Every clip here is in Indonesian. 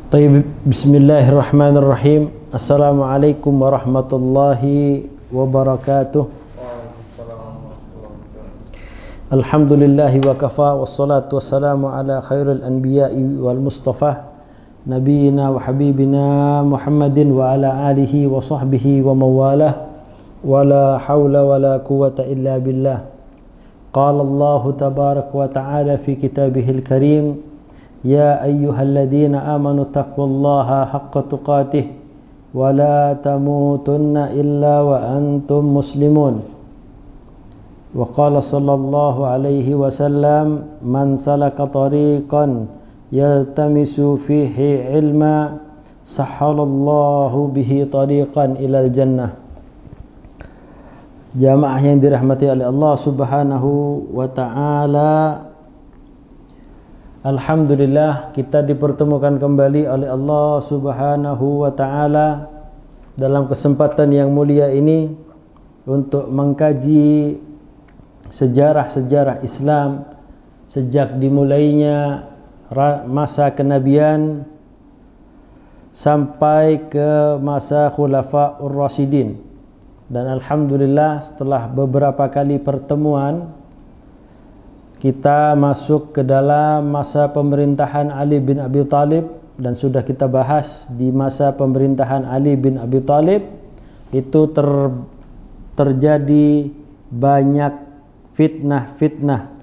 Tayyib, bismillahirrahmanirrahim. Assalamualaikum warahmatullahi wabarakatuh. Alhamdulillahi wa kafa, wassalatu wassalamu ala khairil anbiya'i wal mustafa nabiyina wa habibina Muhammadin wa ala alihi wa sahbihi wa mawalah, wa la hawla wa la quwwata illa billah. Qala Allahu tabaraka wa ta'ala fi kitabihil karim: Ya ayyuhalladzina amanu taqullaha haqqa tuqatih wa la tamutunna illa wa antum muslimun. Wa qala sallallahu alaihi wasallam: Man salaka tariqan yaltamisu fihi ilma sahhalallahu bihi tariqan ilal jannah. Jamaah yang dirahmati oleh Allah Subhanahu wa ta'ala, alhamdulillah kita dipertemukan kembali oleh Allah Subhanahu wa ta'ala dalam kesempatan yang mulia ini untuk mengkaji sejarah-sejarah Islam sejak dimulainya masa kenabian sampai ke masa Khulafaur Rasyidin. Dan alhamdulillah setelah beberapa kali pertemuan kita masuk ke dalam masa pemerintahan Ali bin Abi Thalib, dan sudah kita bahas di masa pemerintahan Ali bin Abi Thalib itu terjadi banyak fitnah-fitnah,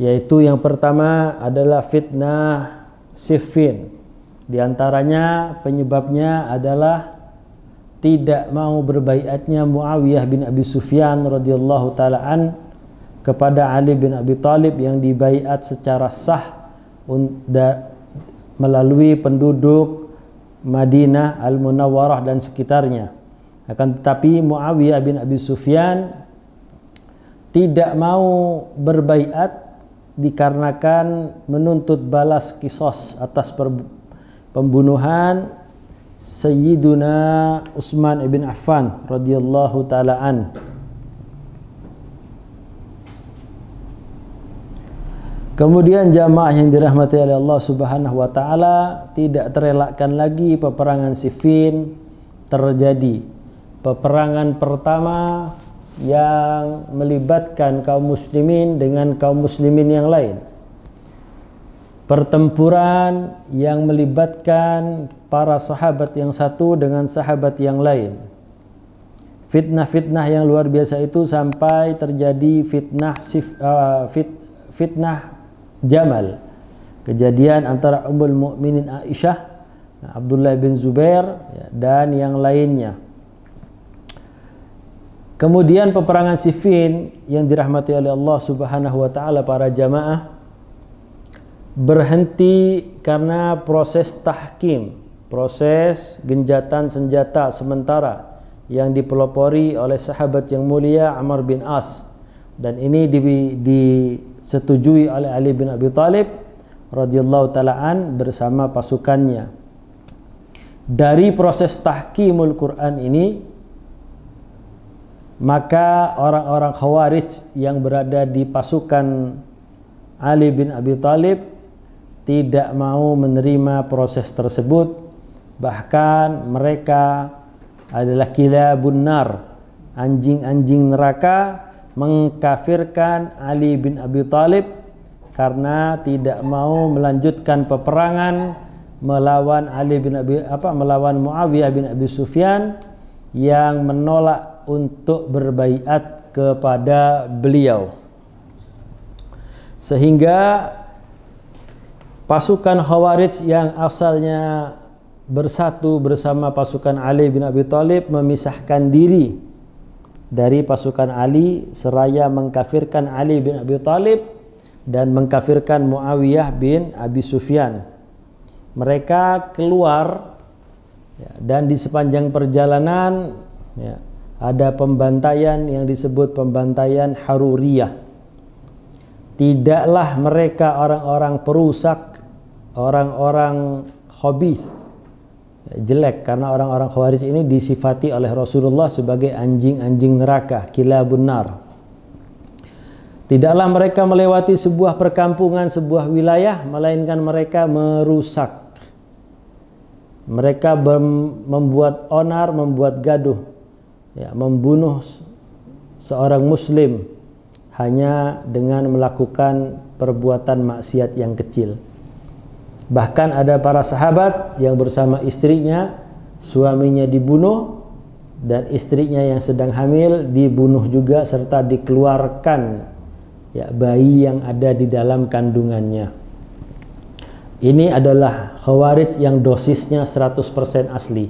yaitu yang pertama adalah fitnah Siffin. Di antaranya penyebabnya adalah tidak mau berbaiatnya Muawiyah bin Abi Sufyan radhiyallahu taala an kepada Ali bin Abi Thalib yang dibaiat secara sah melalui penduduk Madinah Al-Munawwarah dan sekitarnya. Akan tetapi Muawiyah bin Abi Sufyan tidak mau berbaiat dikarenakan menuntut balas kisos atas pembunuhan Sayyiduna Utsman ibn Affan radhiyallahu taala an. Kemudian jamaah yang dirahmati oleh Allah Subhanahu wa ta'ala, tidak terelakkan lagi peperangan Siffin terjadi. Peperangan pertama yang melibatkan kaum muslimin dengan kaum muslimin yang lain. Pertempuran yang melibatkan para sahabat yang satu dengan sahabat yang lain. Fitnah-fitnah yang luar biasa itu sampai terjadi fitnah Jamal, kejadian antara Ummul Mukminin Aisyah, Abdullah bin Zubair dan yang lainnya. Kemudian peperangan Siffin yang dirahmati oleh Allah Subhanahu wa ta'ala, para jamaah, berhenti karena proses tahkim, proses genjatan senjata sementara yang dipelopori oleh sahabat yang mulia Amr bin As, dan ini disetujui oleh Ali bin Abi Thalib radhiyallahu taala an bersama pasukannya. Dari proses tahkimul Quran ini, maka orang-orang Khawarij yang berada di pasukan Ali bin Abi Thalib tidak mau menerima proses tersebut. Bahkan mereka adalah kilabun nar, anjing-anjing neraka, mengkafirkan Ali bin Abi Thalib karena tidak mau melanjutkan peperangan melawan melawan Muawiyah bin Abi Sufyan yang menolak untuk berbaiat kepada beliau. Sehingga pasukan Khawarij yang asalnya bersatu bersama pasukan Ali bin Abi Thalib memisahkan diri dari pasukan Ali seraya mengkafirkan Ali bin Abi Thalib dan mengkafirkan Muawiyah bin Abi Sufyan. Mereka keluar dan di sepanjang perjalanan ada pembantaian yang disebut pembantaian Haruriyah. Tidaklah mereka orang-orang perusak, orang-orang khabith, jelek, karena orang-orang Khawarij ini disifati oleh Rasulullah sebagai anjing-anjing neraka, kilabun nar. Tidaklah mereka melewati sebuah perkampungan, sebuah wilayah, melainkan mereka merusak Mereka membuat onar, membuat gaduh, ya, membunuh seorang muslim hanya dengan melakukan perbuatan maksiat yang kecil. Bahkan ada para sahabat yang bersama istrinya, suaminya dibunuh dan istrinya yang sedang hamil dibunuh juga serta dikeluarkan, ya, bayi yang ada di dalam kandungannya. Ini adalah Khawarij yang dosisnya 100% asli.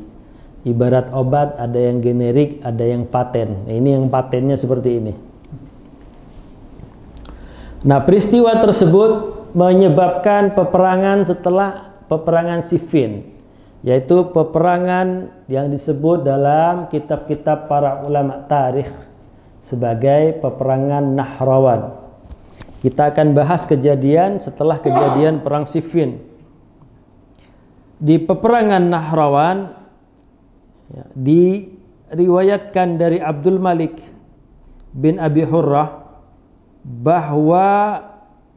Ibarat obat, ada yang generik, ada yang paten. Nah, ini yang patennya seperti ini. Nah, peristiwa tersebut menyebabkan peperangan setelah peperangan Siffin, yaitu peperangan yang disebut dalam kitab-kitab para ulama tarikh sebagai peperangan Nahrawan. Kita akan bahas kejadian setelah kejadian perang Siffin. Di peperangan Nahrawan, ya, diriwayatkan dari Abdul Malik bin Abi Hurrah bahwa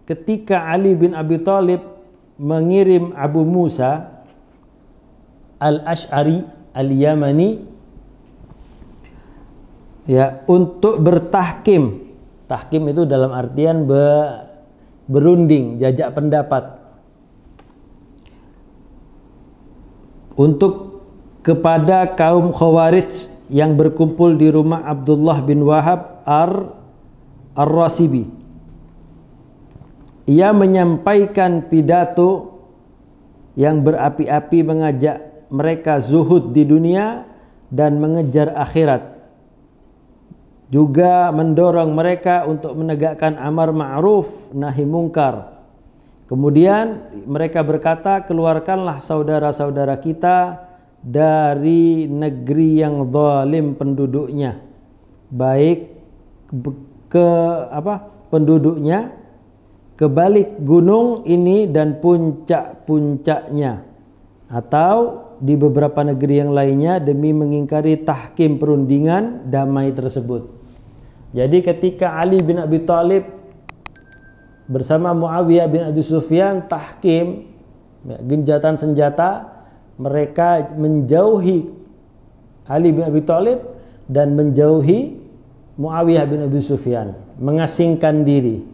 ketika Ali bin Abi Thalib mengirim Abu Musa Al-Ash'ari Al-Yamani, ya, untuk bertahkim. Tahkim itu dalam artian berunding, jajak pendapat, untuk kepada kaum Khawarij yang berkumpul di rumah Abdullah bin Wahab Ar-Rasibi. Ia menyampaikan pidato yang berapi-api mengajak mereka zuhud di dunia dan mengejar akhirat. Juga mendorong mereka untuk menegakkan amar ma'ruf nahi mungkar. Kemudian mereka berkata, keluarkanlah saudara-saudara kita dari negeri yang zalim penduduknya, baik penduduknya ke balik gunung ini dan puncak-puncaknya, atau di beberapa negeri yang lainnya, demi mengingkari tahkim perundingan damai tersebut. Jadi ketika Ali bin Abi Thalib bersama Muawiyah bin Abi Sufyan tahkim, ya, genjatan senjata, mereka menjauhi Ali bin Abi Thalib dan menjauhi Muawiyah bin Abi Sufyan, mengasingkan diri,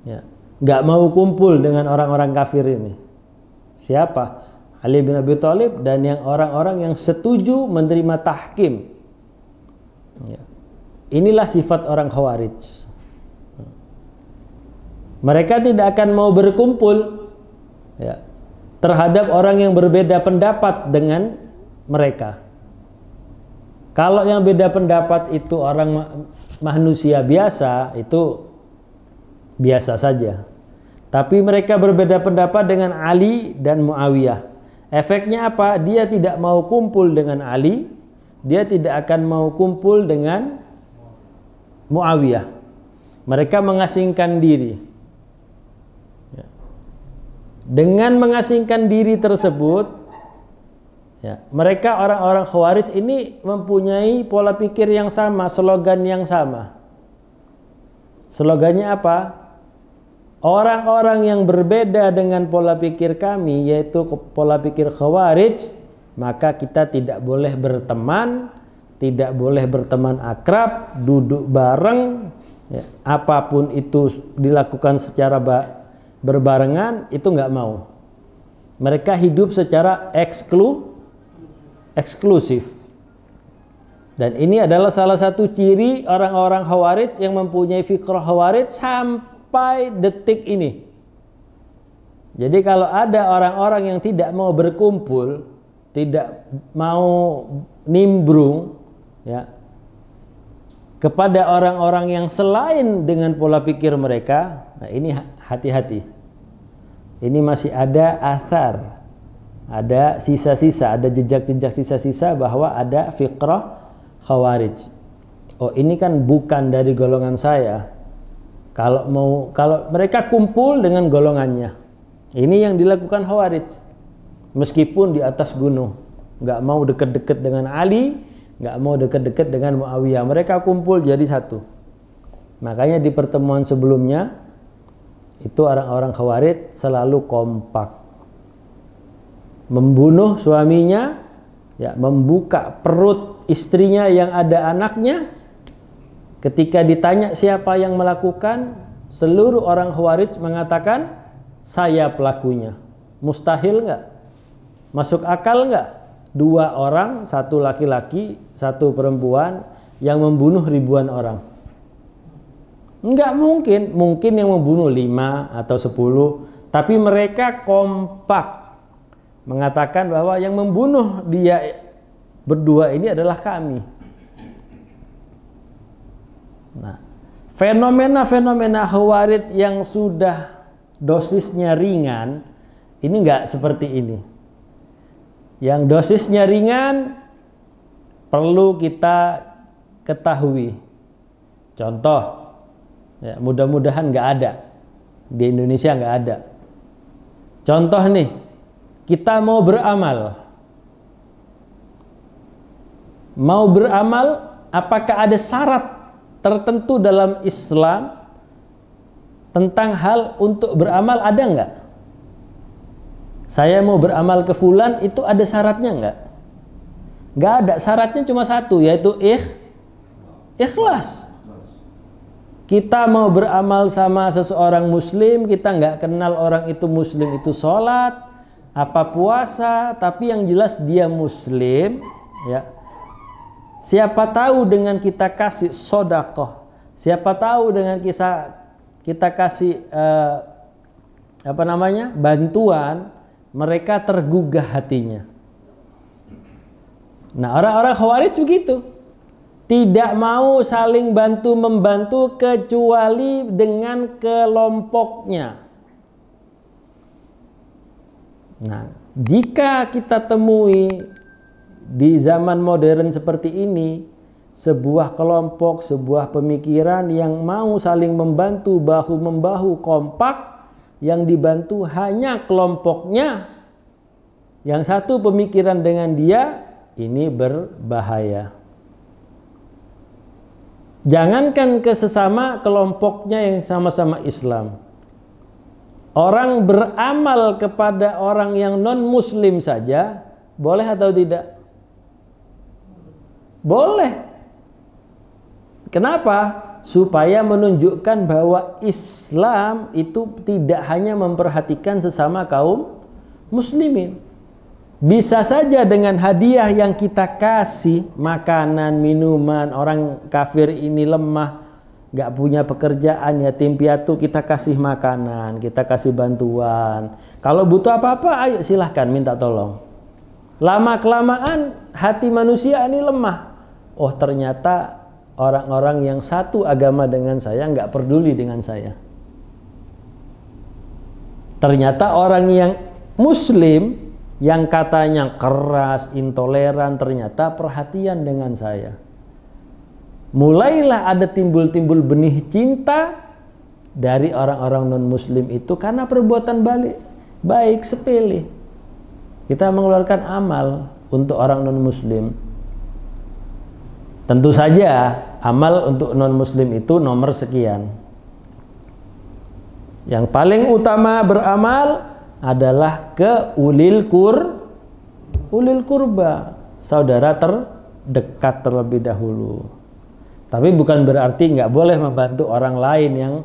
ya, nggak mau kumpul dengan orang-orang kafir ini. Siapa? Ali bin Abi Thalib dan yang orang-orang yang setuju menerima tahkim, ya. Inilah sifat orang Khawarij. Mereka tidak akan mau berkumpul, ya, terhadap orang yang berbeda pendapat dengan mereka. Kalau yang beda pendapat itu orang manusia biasa, itu biasa saja. Tapi mereka berbeda pendapat dengan Ali dan Muawiyah. Efeknya apa? Dia tidak mau kumpul dengan Ali, dia tidak akan mau kumpul dengan Muawiyah. Mereka mengasingkan diri. Ya. Dengan mengasingkan diri tersebut, ya, mereka orang-orang Khawarij ini mempunyai pola pikir yang sama, slogan yang sama. Slogannya apa? Orang-orang yang berbeda dengan pola pikir kami, yaitu pola pikir Khawarij, maka kita tidak boleh berteman, tidak boleh berteman akrab, duduk bareng, ya, apapun itu dilakukan secara berbarengan, itu nggak mau. Mereka hidup secara eksklusif. Dan ini adalah salah satu ciri orang-orang Khawarij yang mempunyai fikrah Khawarij sampai detik ini. Jadi kalau ada orang-orang yang tidak mau berkumpul, tidak mau nimbrung, ya, kepada orang-orang yang selain dengan pola pikir mereka, nah ini hati-hati. Ini masih ada athar, ada sisa-sisa, ada jejak-jejak sisa-sisa bahwa ada fikrah Khawarij. Oh, ini kan bukan dari golongan saya. Kalau mereka kumpul dengan golongannya. Ini yang dilakukan Khawarij. Meskipun di atas gunung, nggak mau deket-deket dengan Ali, nggak mau deket-deket dengan Muawiyah, mereka kumpul jadi satu. Makanya di pertemuan sebelumnya itu orang-orang Khawarij selalu kompak. membunuh suaminya, ya, membuka perut istrinya yang ada anaknya. Ketika ditanya siapa yang melakukan, seluruh orang Khawarij mengatakan saya pelakunya. Mustahil nggak? Masuk akal nggak? 2 orang, 1 laki-laki, 1 perempuan yang membunuh ribuan orang. Nggak mungkin. Mungkin yang membunuh 5 atau 10, tapi mereka kompak mengatakan bahwa yang membunuh dia berdua ini adalah kami. Nah, fenomena-fenomena Khawarij yang sudah dosisnya ringan ini nggak seperti ini. Yang dosisnya ringan perlu kita ketahui. Contoh, ya, mudah-mudahan nggak ada di Indonesia, nggak ada. Contoh nih, kita mau beramal. Mau beramal, apakah ada syarat tertentu dalam Islam tentang hal untuk beramal, ada nggak? Saya mau beramal ke fulan, itu ada syaratnya nggak? Nggak ada. Syaratnya cuma 1, yaitu ikhlas. Kita mau beramal sama seseorang muslim, kita nggak kenal orang itu muslim itu sholat, apa puasa, tapi yang jelas dia muslim, ya. Siapa tahu dengan kita kasih sodakoh, siapa tahu dengan kita kasih bantuan, mereka tergugah hatinya. Nah, orang-orang Khawarij begitu, tidak mau saling bantu-membantu kecuali dengan kelompoknya. Nah, jika kita temui di zaman modern seperti ini sebuah kelompok, sebuah pemikiran yang mau saling membantu, bahu-membahu, kompak, yang dibantu hanya kelompoknya, yang satu pemikiran dengan dia, ini berbahaya. Jangankan ke sesama kelompoknya yang sama-sama Islam, orang beramal kepada orang yang non-muslim saja boleh atau tidak? Boleh. Kenapa? Supaya menunjukkan bahwa Islam itu tidak hanya memperhatikan sesama kaum muslimin. Bisa saja dengan hadiah yang kita kasih, makanan, minuman, orang kafir ini lemah, gak punya pekerjaan, yatim piatu, kita kasih makanan, kita kasih bantuan. Kalau butuh apa-apa, ayo silahkan minta tolong. Lama-kelamaan hati manusia ini lemah. Oh, ternyata orang-orang yang satu agama dengan saya nggak peduli dengan saya. Ternyata orang yang muslim yang katanya keras, intoleran, ternyata perhatian dengan saya. Mulailah ada timbul-timbul benih cinta dari orang-orang non-muslim itu karena perbuatan baik sepele. Kita mengeluarkan amal untuk orang non-muslim. Tentu saja amal untuk non-muslim itu nomor sekian. Yang paling utama beramal adalah ke ulil kurba, saudara terdekat terlebih dahulu. Tapi bukan berarti nggak boleh membantu orang lain yang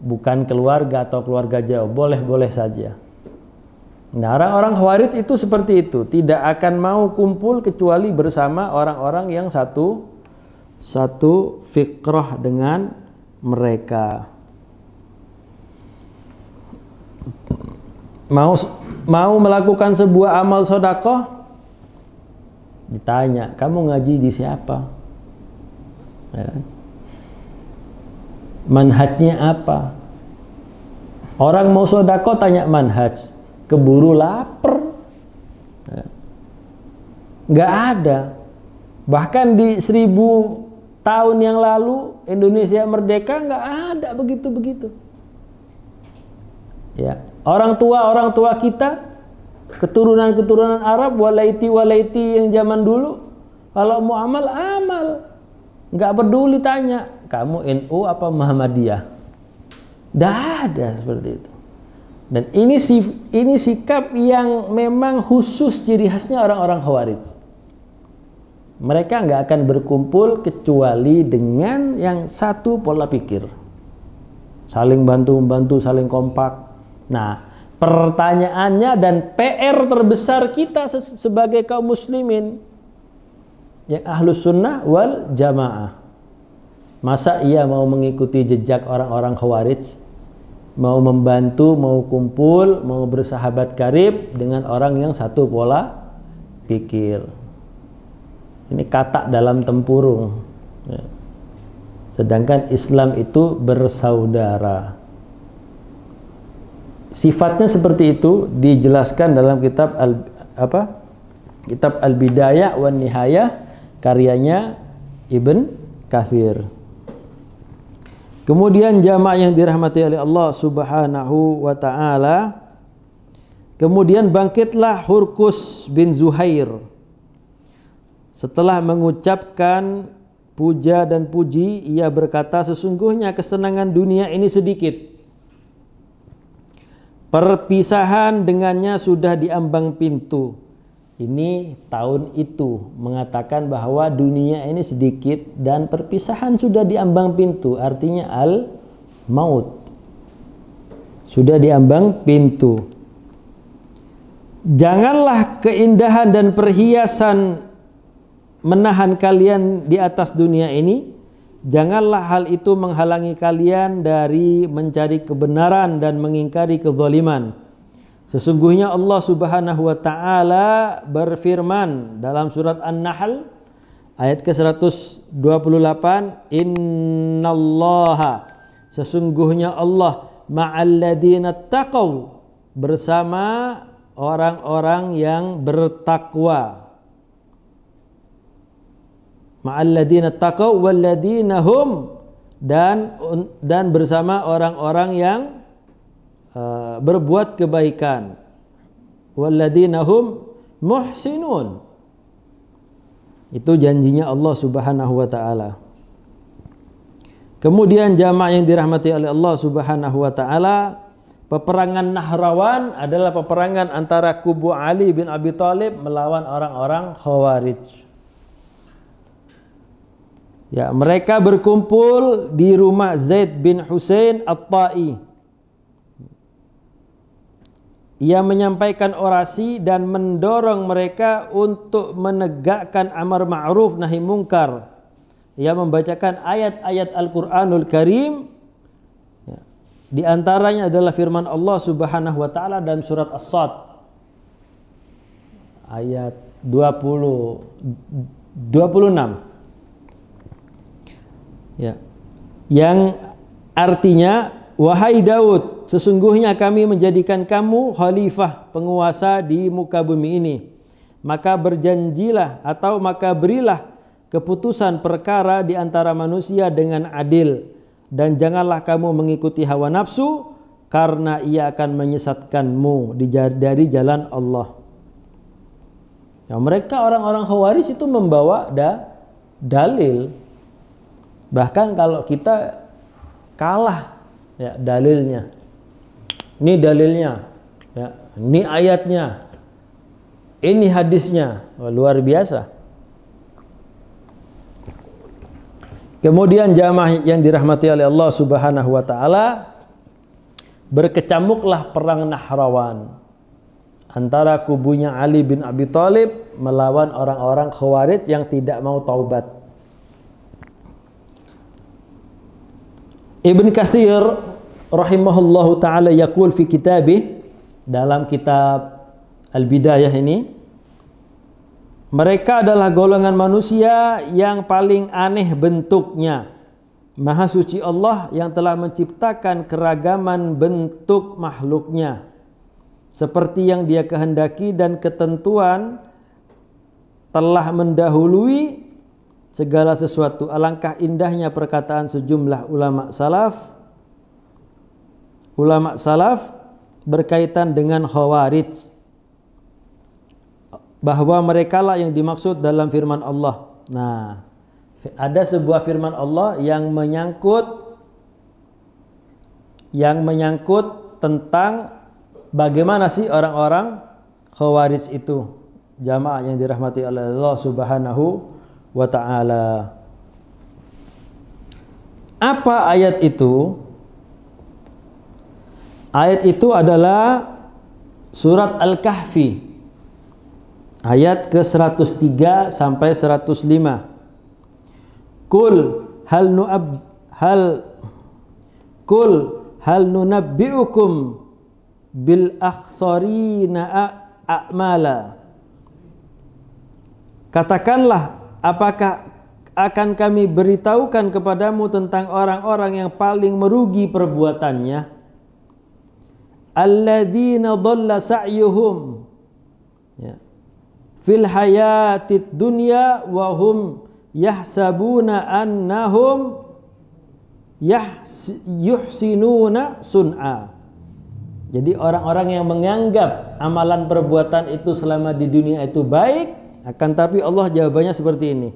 bukan keluarga atau keluarga jauh. Boleh-boleh saja. Nah, orang-orang Khawarij itu seperti itu, tidak akan mau kumpul kecuali bersama orang-orang yang satu fikrah dengan mereka. Mau melakukan sebuah amal sedekah, ditanya, kamu ngaji di siapa? Ya. Manhajnya apa? Orang mau sedekah tanya manhaj, keburu lapar. Ya. Nggak ada. Bahkan di 1000 tahun yang lalu Indonesia merdeka nggak ada begitu-begitu. Ya, orang tua kita, keturunan Arab, walaiti yang zaman dulu, kalau mau amal, nggak peduli tanya, kamu NU apa Muhammadiyah? Nggak ada seperti itu. Dan ini sikap yang memang khusus ciri khasnya orang-orang Khawarij. Mereka nggak akan berkumpul kecuali dengan yang satu pola pikir. Saling bantu-membantu, saling kompak. Nah, pertanyaannya dan PR terbesar kita sebagai kaum muslimin yang ahlus sunnah wal jamaah. Masa ia mau mengikuti jejak orang-orang Khawarij? Mau membantu, mau kumpul, mau bersahabat karib dengan orang yang satu pola pikir. Ini katak dalam tempurung. Sedangkan Islam itu bersaudara. Sifatnya seperti itu dijelaskan dalam kitab Al-Bidayah wan Nihayah karyanya Ibn Katsir. Kemudian jamaah yang dirahmati oleh Allah Subhanahu wa taala, kemudian bangkitlah Hurkus bin Zuhair setelah mengucapkan puja dan puji. Ia berkata, sesungguhnya kesenangan dunia ini sedikit, perpisahan dengannya sudah diambang pintu. Ini tahun itu mengatakan bahwa dunia ini sedikit dan perpisahan sudah diambang pintu, artinya al-maut sudah diambang pintu. Janganlah keindahan dan perhiasan menahan kalian di atas dunia ini. Janganlah hal itu menghalangi kalian dari mencari kebenaran dan mengingkari kezaliman. Sesungguhnya Allah Subhanahu wa taala berfirman dalam surat An-Nahl ayat ke-128, innallaha, sesungguhnya Allah, ma'al ladzina taqaw, bersama orang-orang yang bertakwa. Ma'al ladzina taqaw wal ladzina hum, dan bersama orang-orang yang berbuat kebaikan. Walladzina hum muhsinun. Itu janjinya Allah Subhanahu wa taala. Kemudian jamaah yang dirahmati oleh Allah Subhanahu wa taala, peperangan Nahrawan adalah peperangan antara kubu Ali bin Abi Thalib melawan orang-orang Khawarij. Ya, mereka berkumpul di rumah Zaid bin Husain At-Tai. Ia menyampaikan orasi dan mendorong mereka untuk menegakkan amar ma'ruf nahi mungkar. Ia membacakan ayat-ayat Al-Qur'anul Karim. Di antaranya adalah firman Allah Subhanahu wa taala dalam surat As-Sad ayat 26. Ya. Yang artinya, wahai Daud, sesungguhnya kami menjadikan kamu khalifah, penguasa di muka bumi ini. Maka berjanjilah atau maka berilah keputusan perkara di antara manusia dengan adil, dan janganlah kamu mengikuti hawa nafsu, karena ia akan menyesatkanmu dari jalan Allah. Nah, mereka orang-orang Khawarij itu membawa dalil. Bahkan kalau kita kalah, ya dalilnya, ini dalilnya, ya ini ayatnya, ini hadisnya, wah, luar biasa. Kemudian jamaah yang dirahmati oleh Allah Subhanahu wa taala, berkecamuklah perang Nahrawan antara kubunya Ali bin Abi Thalib melawan orang-orang Khawarij yang tidak mau taubat. Ibn Katsir rahimahullahu ta'ala yaqul fi kitabih, dalam kitab Al-Bidayah ini, mereka adalah golongan manusia yang paling aneh bentuknya. Maha suci Allah yang telah menciptakan keragaman bentuk makhluknya seperti yang Dia kehendaki, dan ketentuan telah mendahului segala sesuatu. Alangkah indahnya perkataan sejumlah ulama salaf berkaitan dengan Khawarij, bahwa merekalah yang dimaksud dalam firman Allah. Nah, ada sebuah firman Allah yang menyangkut tentang bagaimana sih orang-orang Khawarij itu? Jamaah yang dirahmati oleh Allah Subhanahu wa taala. Apa ayat itu? Ayat itu adalah surat Al-Kahfi. Ayat ke-103 sampai 105. Qul hal nunabbi'ukum bil akhsarina a'mala. Katakanlah, apakah akan kami beritahukan kepadamu tentang orang-orang yang paling merugi perbuatannya? Alladzina dhalla sa'yuhum fil hayatid dunya wa hum yahsabuna annahum yuhsinuna sun'a. Jadi orang-orang yang menganggap amalan perbuatan itu selama di dunia itu baik, akan tapi Allah jawabannya seperti ini.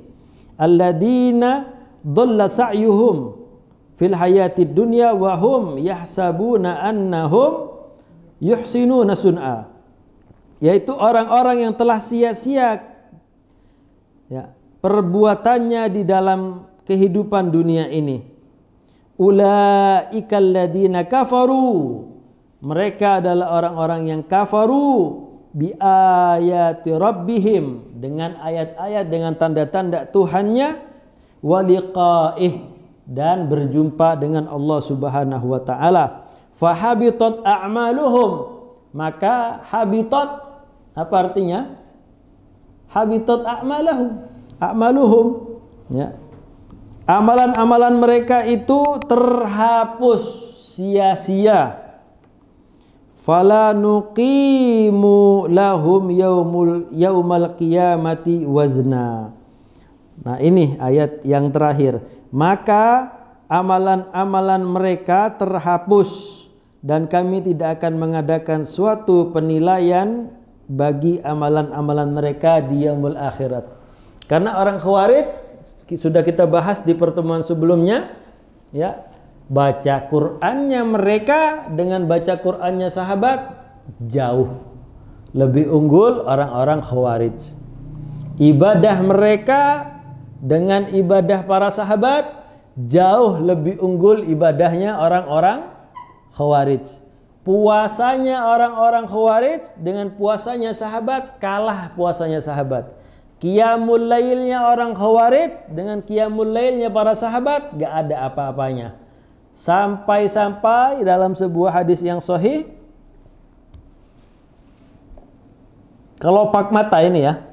Alladzina dhalla sa'yuhum fil hayatid dunya wa hum yahsabuna annahum yuhsinuna sun'a. Yaitu orang-orang yang telah sia-sia perbuatannya di dalam kehidupan dunia ini. Ulaikal ladzina kafaru. Mereka adalah orang-orang yang kafaru bi ayati rabbihim, dengan ayat-ayat, dengan tanda-tanda Tuhannya, wa liqa'ih, dan berjumpa dengan Allah Subhanahu wa taala. Fahabitat a'maluhum, maka habitat apa artinya? Habitat a'maluhum ya. Amalan-amalan mereka itu terhapus sia-sia. Fala nuqimu lahum yaumal qiyamati wazna. Nah, ini ayat yang terakhir. Maka amalan-amalan mereka terhapus dan kami tidak akan mengadakan suatu penilaian bagi amalan-amalan mereka di yaumul akhirat. Karena orang Khawarij sudah kita bahas di pertemuan sebelumnya ya. Baca Qur'annya mereka dengan baca Qur'annya sahabat jauh lebih unggul orang-orang Khawarij. Ibadah mereka dengan ibadah para sahabat jauh lebih unggul ibadahnya orang-orang Khawarij. Puasanya orang-orang Khawarij dengan puasanya sahabat kalah puasanya sahabat. Qiyamul lailnya orang Khawarij dengan qiyamul lailnya para sahabat gak ada apa-apanya. Sampai-sampai dalam sebuah hadis yang sahih, kelopak mata ini ya,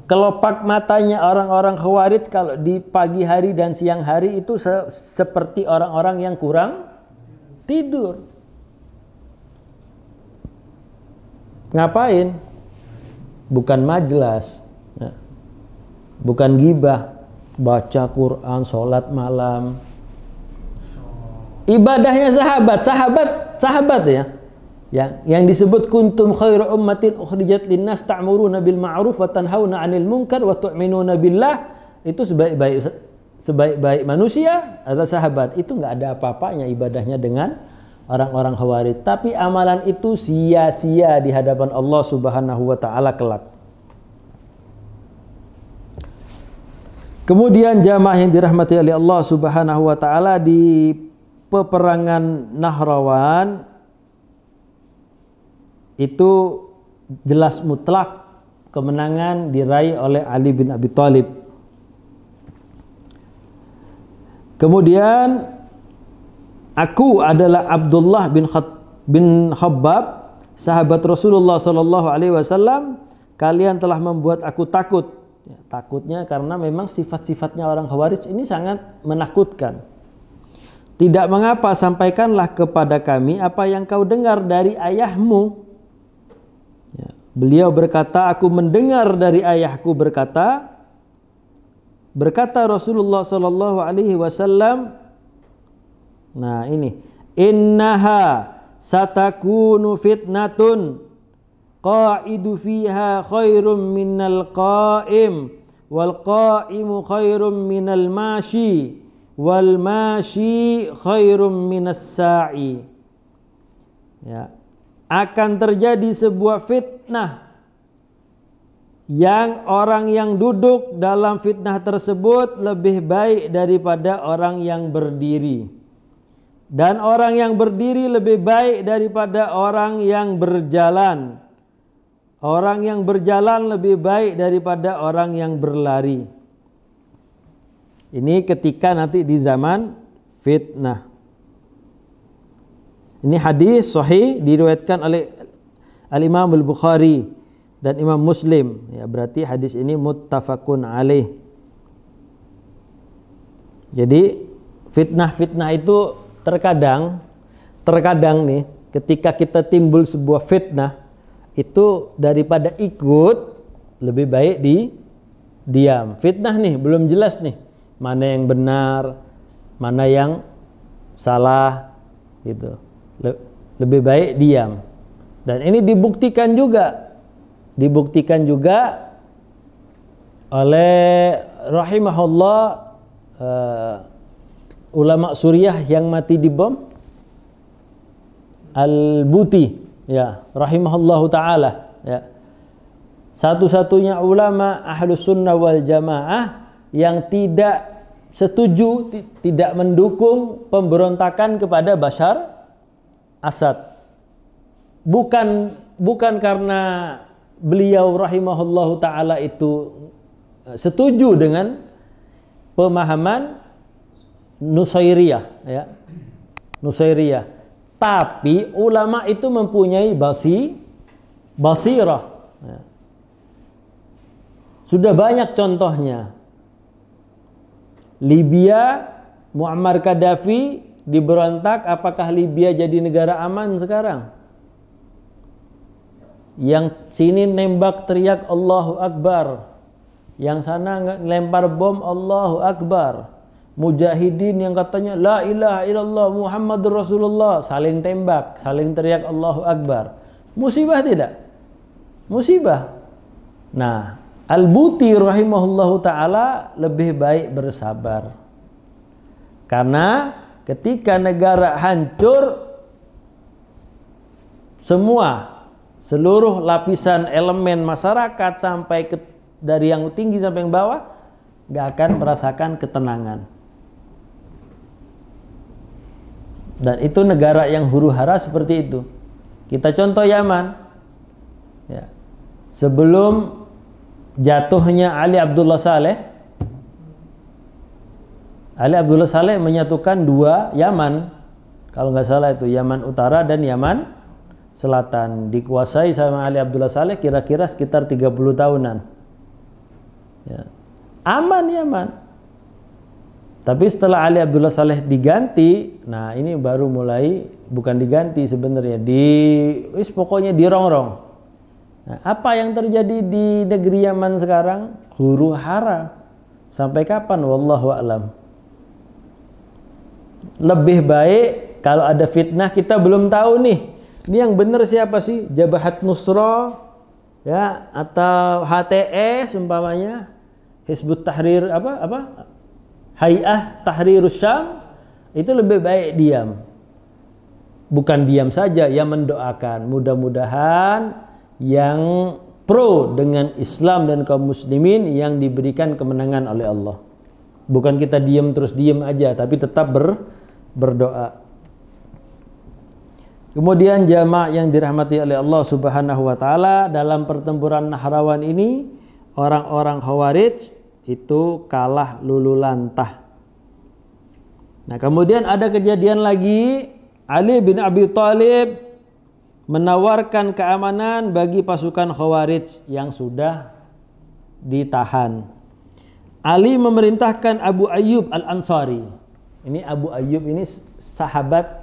kelopak matanya orang-orang Khawarij kalau di pagi hari dan siang hari itu seperti orang-orang yang kurang tidur. Ngapain? Bukan majlas, bukan gibah, baca Quran, sholat malam. Ibadahnya sahabat ya. Yang disebut kuntum khairu ummatin ukhrijat linnas ta'muruna bil ma'ruf wa tanhauna 'anil munkar wa tu'minuna billah, itu sebaik-baik manusia adalah sahabat. Itu enggak ada apa-apanya ibadahnya dengan orang-orang Khawarij, tapi amalan itu sia-sia di hadapan Allah Subhanahu wa taala kelak. Kemudian jamaah yang dirahmati oleh Allah Subhanahu wa taala, di peperangan Nahrawan itu jelas mutlak kemenangan diraih oleh Ali bin Abi Thalib. Kemudian aku adalah Abdullah bin Khabbab, sahabat Rasulullah sallallahu alaihi wasallam. Kalian telah membuat aku takut. Takutnya karena memang sifat-sifatnya orang Khawarij ini sangat menakutkan. Tidak mengapa, sampaikanlah kepada kami apa yang kau dengar dari ayahmu. Ya. Beliau berkata, aku mendengar dari ayahku berkata Rasulullah sallallahu alaihi wasallam. Nah ini, innaha satakunu fitnatun qa'idu fiha khairum minal qa'im wal qa'imu khairum minal mashi wal mashi khairum minas sa'i. Ya. akan terjadi sebuah fitnah yang orang yang duduk dalam fitnah tersebut lebih baik daripada orang yang berdiri, dan orang yang berdiri lebih baik daripada orang yang berjalan. Orang yang berjalan lebih baik daripada orang yang berlari. Ini ketika nanti di zaman fitnah. Ini hadis sahih diriwayatkan oleh Al-Imam Al-Bukhari dan Imam Muslim. Ya, berarti hadis ini muttafaqun alaih. Jadi fitnah-fitnah itu terkadang nih ketika kita timbul sebuah fitnah itu daripada ikut lebih baik diam. Fitnah nih belum jelas nih mana yang benar, mana yang salah gitu. Lebih baik diam. Dan ini dibuktikan juga oleh rahimahullah ulama Suriah yang mati di bom, Al-Buti, ya, rahimahullahu taala, ya. Satu-satunya ulama Ahlus Sunnah wal Jamaah yang tidak setuju, tidak mendukung pemberontakan kepada Bashar Assad. Bukan karena beliau rahimahullahu taala itu setuju dengan pemahaman Nusairiyah, ya. Nusairiyah. Tapi ulama itu mempunyai basirah. Ya. Sudah banyak contohnya. Libya, Muammar Gaddafi diberontak, apakah Libya jadi negara aman sekarang? Yang sini nembak teriak Allahu Akbar, yang sana lempar bom Allahu Akbar. Mujahidin yang katanya la ilaha illallah Muhammadur Rasulullah saling tembak, saling teriak Allahu Akbar. Musibah tidak? Musibah. Nah, Al-Buti rahimahullahu taala lebih baik bersabar. Karena ketika negara hancur, seluruh lapisan elemen masyarakat dari yang tinggi sampai yang bawah gak akan merasakan ketenangan. Dan itu negara yang huru-hara seperti itu. Kita contoh Yaman. Ya. Sebelum jatuhnya Ali Abdullah Saleh menyatukan dua Yaman. Kalau nggak salah itu Yaman Utara dan Yaman Selatan. Dikuasai sama Ali Abdullah Saleh kira-kira sekitar 30 tahunan. Ya. Aman Yaman. Tapi setelah Ali Abdullah Saleh diganti, nah ini baru mulai, bukan diganti sebenarnya, pokoknya dirongrong. Nah, apa yang terjadi di negeri Yaman sekarang? Huru hara. Sampai kapan? Wallahu a'lam. Lebih baik kalau ada fitnah kita belum tahu nih. Ini yang benar siapa sih? Jabhat Nusra, ya, atau HTS umpamanya, Hizbut Tahrir Hay'ah Tahrirus Syam, itu lebih baik diam. Bukan diam saja, yang mendoakan. Mudah-mudahan yang pro dengan Islam dan kaum muslimin yang diberikan kemenangan oleh Allah. Bukan kita diam terus diam aja, tapi tetap berdoa. Kemudian jamaah yang dirahmati oleh Allah Subhanahu wa taala, dalam pertempuran Nahrawan ini orang-orang Khawarij itu kalah lulu lantah. Nah, kemudian ada kejadian lagi, Ali bin Abi Thalib menawarkan keamanan bagi pasukan Khawarij yang sudah ditahan. Ali memerintahkan Abu Ayyub Al-Ansari. Ini Abu Ayyub ini sahabat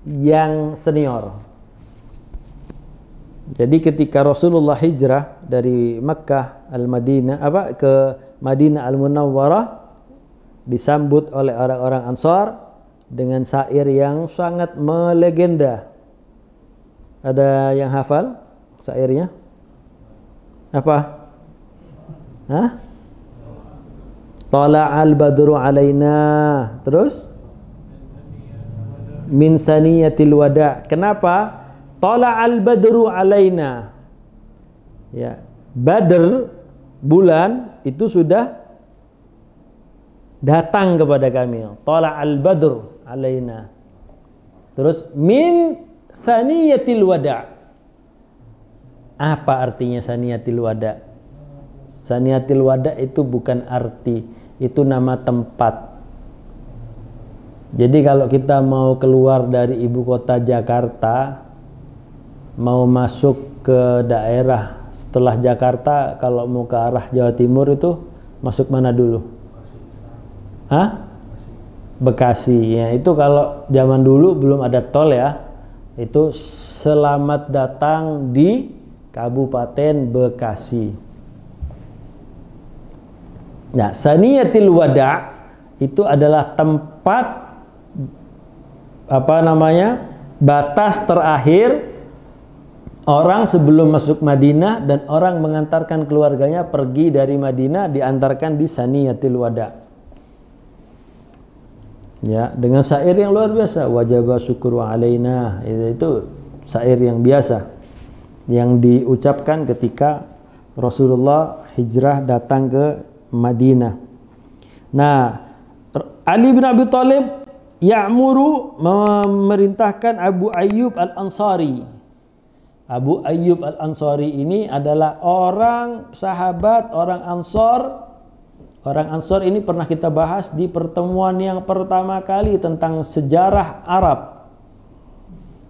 yang senior. Jadi ketika Rasulullah hijrah dari Makkah ke Madinah Al-Munawwarah, disambut oleh orang-orang Ansar dengan syair yang sangat melegenda. Ada yang hafal syairnya? Apa? Hah? Tala'al badru alaina. Terus? Min saniyatil wada'. Kenapa? tala'al badru alaina. Ya, Badr bulan itu sudah datang kepada kami. Tala'al badru alaina. Terus min thaniyatil wada'. Apa artinya saniyatil wada'? Saniyatil wada' itu bukan arti, itu nama tempat. Jadi kalau kita mau keluar dari ibu kota Jakarta, mau masuk ke daerah setelah Jakarta, kalau mau ke arah Jawa Timur itu masuk mana dulu? Hah? Bekasi. Ya, itu kalau zaman dulu belum ada tol ya. Itu selamat datang di Kabupaten Bekasi. Nah, saniyatil wada' itu adalah tempat batas terakhir orang sebelum masuk Madinah dan orang mengantarkan keluarganya pergi dari Madinah, diantarkan di saniyatil wada'. Ya, dengan syair yang luar biasa, wajaba syukru alaina. Itu syair yang biasa yang diucapkan ketika Rasulullah hijrah datang ke Madinah. Nah, Ali bin Abi Thalib ya'muru, memerintahkan Abu Ayyub Al-Ansari. Abu Ayyub Al-Ansari ini adalah orang sahabat, orang Ansor. Orang Ansor ini pernah kita bahas di pertemuan yang pertama kali tentang sejarah Arab.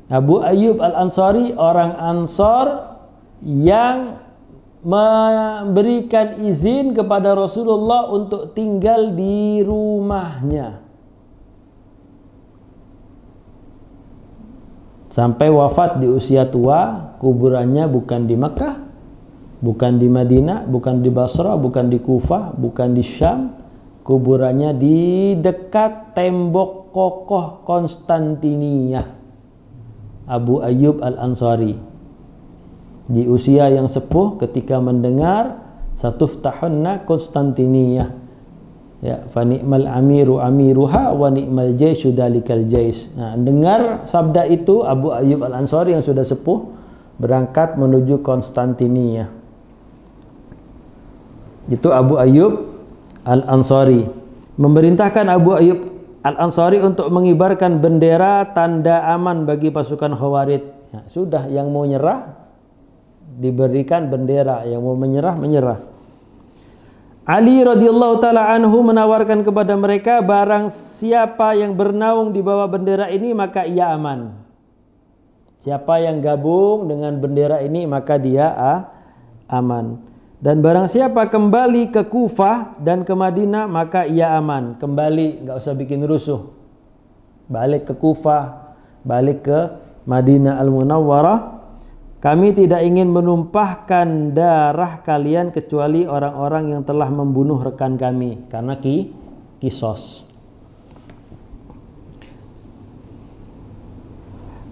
Abu Ayyub Al-Ansari orang Ansor yang memberikan izin kepada Rasulullah untuk tinggal di rumahnya sampai wafat di usia tua. Kuburannya bukan di Mekah, bukan di Madinah, bukan di Basra, bukan di Kufah, bukan di Syam. Kuburannya di dekat tembok kokoh Konstantinia. Abu Ayyub Al-Ansari di usia yang sepuh ketika mendengar satuftahunna Konstantinia, ya, fa ni'mal amiru amiruha wa ni'mal jaisyu dalikal jais. Nah, dengar sabda itu Abu Ayyub Al-Ansari yang sudah sepuh berangkat menuju Konstantinia. Itu Abu Ayyub Al-Ansari. Memerintahkan Abu Ayyub Al-Ansari untuk mengibarkan bendera tanda aman bagi pasukan Khawarij. Nah, sudah, yang mau nyerah diberikan bendera, yang mau menyerah menyerah. Ali radhiyallahu taala anhu menawarkan kepada mereka, barang siapa yang bernaung di bawah bendera ini maka ia aman. Siapa yang gabung dengan bendera ini maka dia aman. Dan barang siapa kembali ke Kufah dan ke Madinah maka ia aman. Kembali, nggak usah bikin rusuh. Balik ke Kufah, balik ke Madinah Al-Munawwarah. Kami tidak ingin menumpahkan darah kalian kecuali orang-orang yang telah membunuh rekan kami, karena kisos.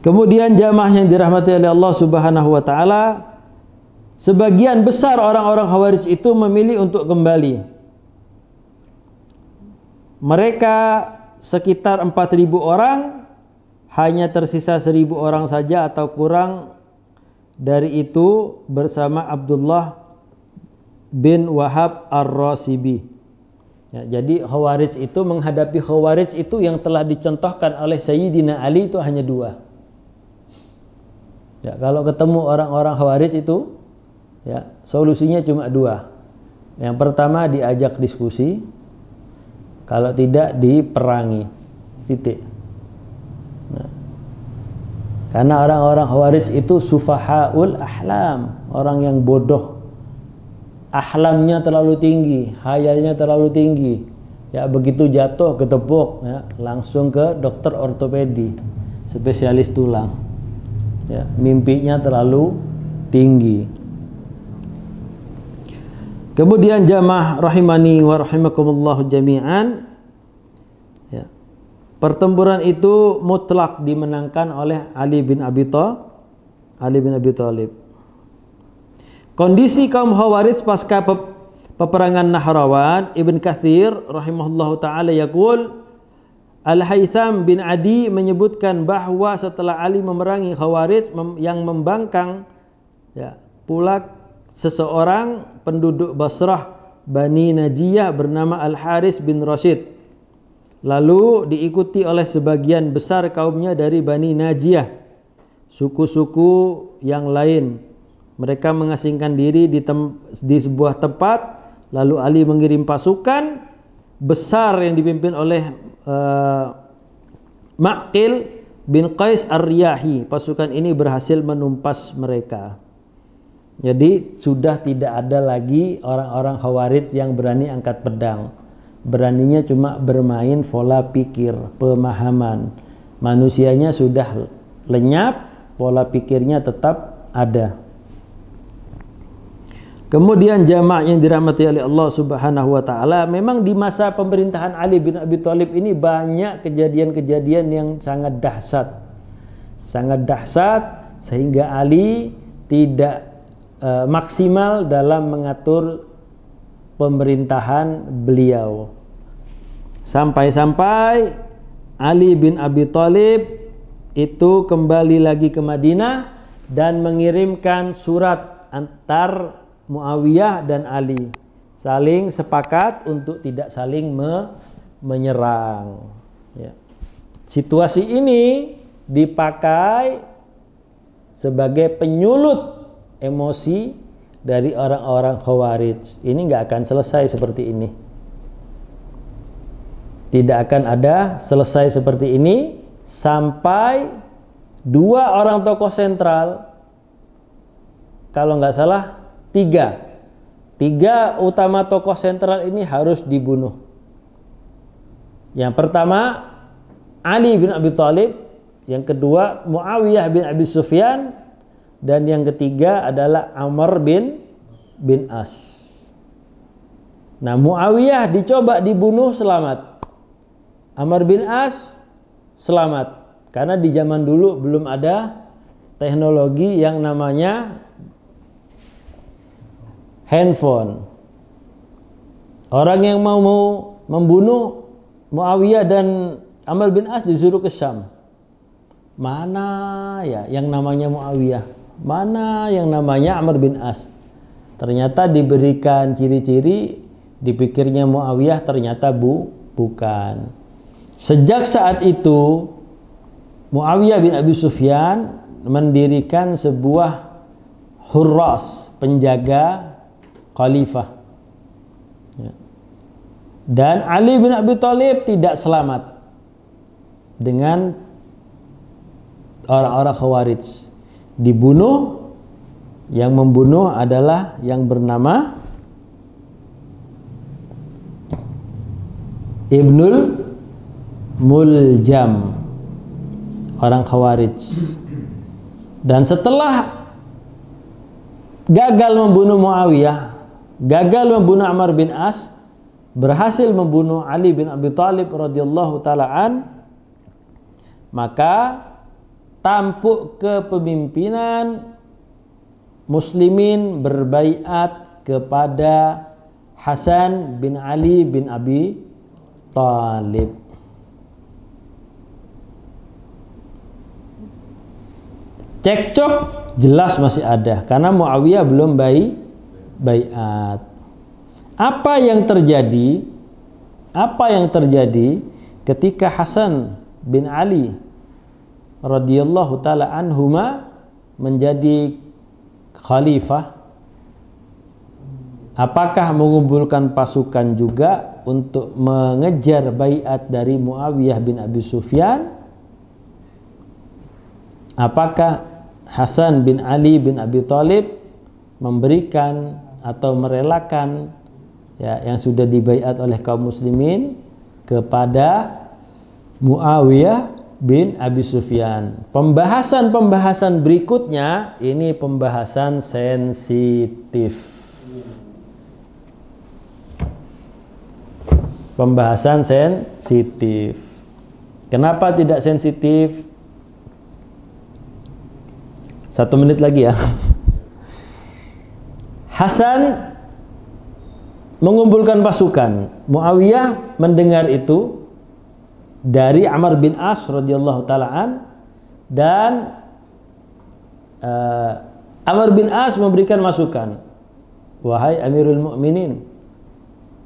Kemudian jamaah yang dirahmati oleh Allah Subhanahu wa taala, sebagian besar orang-orang Khawarij itu memilih untuk kembali. Mereka sekitar 4.000 orang, hanya tersisa 1.000 orang saja atau kurang dari itu bersama Abdullah bin Wahab Ar-Rasibi. Ya, jadi Khawarij itu menghadapi Khawarij itu yang telah dicontohkan oleh Sayyidina Ali itu hanya 2. Ya, kalau ketemu orang-orang Khawarij itu, ya, solusinya cuma 2. Yang pertama diajak diskusi, kalau tidak diperangi. Titik. Nah, karena orang-orang Khawarij itu sufahaul ahlam, orang yang bodoh. Ahlamnya terlalu tinggi, hayalnya terlalu tinggi. Ya, begitu jatuh ketepuk, ya, langsung ke dokter ortopedi, spesialis tulang. Ya, mimpinya terlalu tinggi. Kemudian jamaah rahimani wa rahimakumullah jami'an. Ya. Pertempuran itu mutlak dimenangkan oleh Ali bin Abi Thalib. Kondisi kaum Khawarij pasca peperangan Nahrawan, Ibn Katsir rahimahullahu taala yaqul, Al-Haytham bin Adi menyebutkan bahwa setelah Ali memerangi Khawarij yang membangkang ya, pula seseorang penduduk Basrah Bani Najiyah bernama Al-Haris bin Rashid. Lalu diikuti oleh sebagian besar kaumnya dari Bani Najiyah, suku-suku yang lain. Mereka mengasingkan diri di sebuah tempat. Lalu Ali mengirim pasukan besar yang dipimpin oleh Ma'qil bin Qais Ar-Riyahi. Pasukan ini berhasil menumpas mereka. Jadi sudah tidak ada lagi orang-orang Khawarij yang berani angkat pedang. Beraninya cuma bermain pola pikir, pemahaman. Manusianya sudah lenyap, pola pikirnya tetap ada. Kemudian jamaah yang dirahmati oleh Allah Subhanahu wa taala, memang di masa pemerintahan Ali bin Abi Thalib ini banyak kejadian-kejadian yang sangat dahsyat. Sangat dahsyat sehingga Ali tidak maksimal dalam mengatur pemerintahan beliau. Sampai-sampai Ali bin Abi Thalib itu kembali lagi ke Madinah dan mengirimkan surat antar Muawiyah dan Ali, saling sepakat untuk tidak saling menyerang. Ya. Situasi ini dipakai sebagai penyulut emosi dari orang-orang Khawarij. Ini nggak akan selesai seperti ini. Tidak akan ada selesai seperti ini sampai dua orang tokoh sentral, kalau nggak salah tiga utama tokoh sentral ini harus dibunuh. Yang pertama Ali bin Abi Thalib, yang kedua Muawiyah bin Abi Sufyan, dan yang ketiga adalah Amr bin As. Nah, Muawiyah dicoba dibunuh, selamat. Amr bin As selamat, karena di zaman dulu belum ada teknologi yang namanya handphone. Orang yang mau membunuh Muawiyah dan Amr bin As disuruh ke Syam. Mana ya yang namanya Muawiyah? Mana yang namanya Amr bin As? Ternyata diberikan ciri-ciri, dipikirnya Muawiyah, ternyata bukan. Sejak saat itu Muawiyah bin Abi Sufyan mendirikan sebuah hurras, penjaga khalifah. Ya. Dan Ali bin Abi Thalib tidak selamat dengan orang-orang Khawarij. Dibunuh, yang membunuh adalah yang bernama Ibnul Muljam, orang Khawarij. Dan setelah gagal membunuh Muawiyah, gagal membunuh Amr bin As, berhasil membunuh Ali bin Abi Thalib radhiyallahu taala an, maka tampuk kepemimpinan muslimin berbaiat kepada Hasan bin Ali bin Abi Thalib. Cekcok jelas masih ada karena Muawiyah belum baiat. Apa yang terjadi? Apa yang terjadi ketika Hasan bin Ali radhiyallahu taala anhuma menjadi khalifah? Apakah mengumpulkan pasukan juga untuk mengejar baiat dari Muawiyah bin Abi Sufyan? Apakah Hasan bin Ali bin Abi Thalib memberikan atau merelakan ya yang sudah dibaiat oleh kaum muslimin kepada Muawiyah bin Abi Sufyan? Pembahasan berikutnya ini pembahasan sensitif. Pembahasan sensitif. Kenapa tidak sensitif? 1 menit lagi ya. Hasan mengumpulkan pasukan. Muawiyah mendengar itu dari Amr bin As radhiyallahu taalaan, dan Amr bin As memberikan masukan, wahai Amirul Mukminin,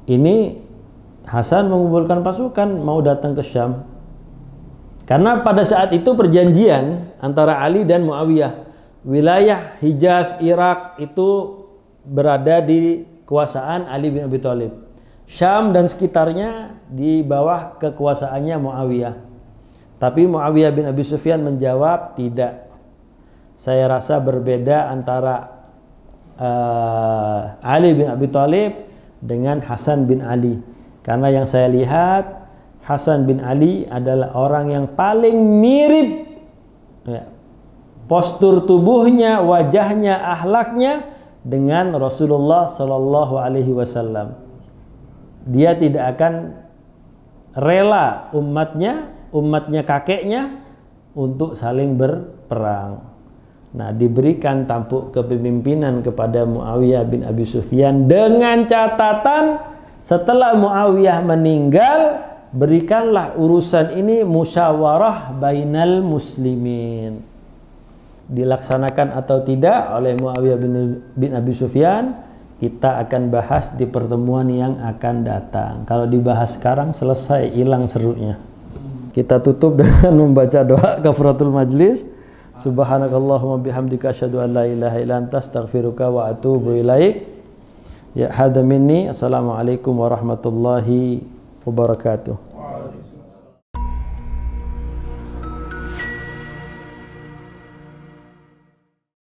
ini Hasan mengumpulkan pasukan mau datang ke Syam. Karena pada saat itu perjanjian antara Ali dan Muawiyah, wilayah Hijaz, Irak itu berada di kekuasaan Ali bin Abi Thalib. Syam dan sekitarnya di bawah kekuasaannya Muawiyah. Tapi Muawiyah bin Abi Sufyan menjawab, tidak. Saya rasa berbeda antara Ali bin Abi Thalib dengan Hasan bin Ali. Karena yang saya lihat, Hasan bin Ali adalah orang yang paling mirip, ya, postur tubuhnya, wajahnya, akhlaknya dengan Rasulullah Sallallahu Alaihi Wasallam. Dia tidak akan rela umatnya kakeknya untuk saling berperang. Nah, diberikan tampuk kepemimpinan kepada Muawiyah bin Abi Sufyan dengan catatan setelah Muawiyah meninggal, berikanlah urusan ini musyawarah bainal muslimin. Dilaksanakan atau tidak oleh Muawiyah bin Abi Sufyan, kita akan bahas di pertemuan yang akan datang. Kalau dibahas sekarang selesai, hilang serunya. Kita tutup dengan membaca doa kafaratul majlis. Subhanakallahumma bihamdika asyhadu an la ilaha illa anta astaghfiruka wa atubu ilaik. Ya hadza minni. Assalamualaikum warahmatullahi wabarakatuh.